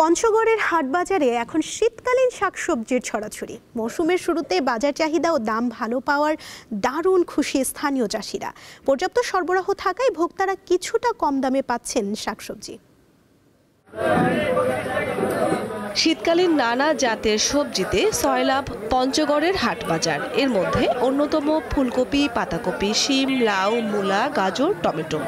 পঞ্চগড়ের হাটবাজারে এখন শীতকালীন শাকসবজির ছড়াছড়ি। মৌসুমের শুরুতে বাজার চাহিদা ও দাম ভালো পাওয়ার দারুণ খুশি স্থানীয় চাষিরা। পর্যাপ্ত সরবরাহ থাকায় ভোক্তারা কিছুটা কম দামে পাচ্ছেন শাকসবজি। শীতকালীন নানা জাতের সবজিতে সয়লাভ পঞ্চগড়ের হাটবাজার। এর মধ্যে অন্যতম ফুলকপি, পাতাকপি, শিম, লাউ, মূলা, গাজর, টমেটো।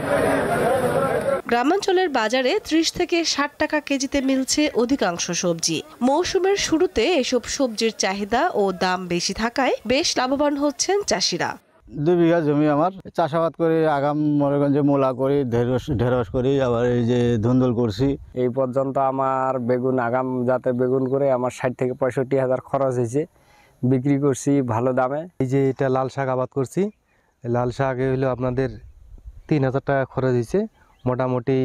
গ্রামাঞ্চলের বাজারে ৩০ থেকে ৬০ টাকা কেজিতে মিলছে অধিকাংশ সবজি। মৌসুমের শুরুতে এসব সবজির চাহিদা ও দাম বেশি থাকায় বেশ লাভবান হচ্ছেন চাষিরা। 2 বিঘা জমি আমার, চাষাবাদ করি, আগাম মনেগঞ্জে মূলা করি, ঢেঁড়স করি, আবার এই যে ধুন্দুল করছি। এই পর্যন্ত আমার বেগুন আগাম জাতে বেগুন করে আমার ৬০ থেকে ৬৫ হাজার খরচ হয়েছে, বিক্রি করছি ভালো দামে। এই যে এটা লাল শাক আবাদ করছি, লাল শাক হলো আপনাদের ৩,০০০ টাকা খরচ হয়েছে, মোটামুটি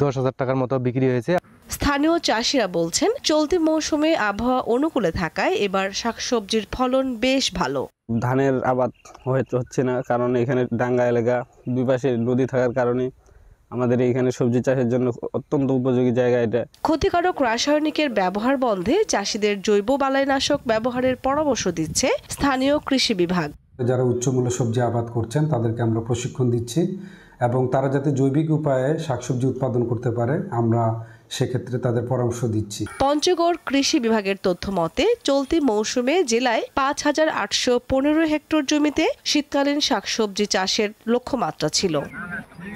১০,০০০ টাকার মতো বিক্রি হয়েছে। স্থানীয় চাষিরা বলছেন চলতি মৌসুমে আবহাওয়া অনুকূলে থাকায় এবার শাকসবজির ফলন বেশ ভালো। ধানের আবাদ হচ্ছে না, কারণ এখানে ডাঙ্গা এলাকা, দুই পাশে নদী থাকার কারণে আমাদের এখানে সবজি চাষের জন্য অত্যন্ত উপযোগী জায়গা এটা। ক্ষতিকারক রাসায়নিকের ব্যবহার বন্ধে চাষিদের জৈব বালাইনাশক ব্যবহারের পরামর্শ দিচ্ছে স্থানীয় কৃষি বিভাগ। যারা উচ্চমূল্য সবজি আবাদ করছেন তাদেরকে আমরা প্রশিক্ষণ দিচ্ছি এবং তারা যাতে জৈবিক উপায়ে শাকসবজি উৎপাদন করতে পারে আমরা সেক্ষেত্রে তাদের পরামর্শ দিচ্ছি। পঞ্চগড় কৃষি বিভাগের তথ্য মতে চলতি মৌসুমে জেলায় ৫,৮১৫ হেক্টর জমিতে শীতকালীন শাকসবজি চাষের লক্ষ্যমাত্রা ছিল।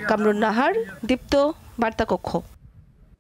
কামরুন নাহার, দীপ্ত, বার্তা কক্ষ।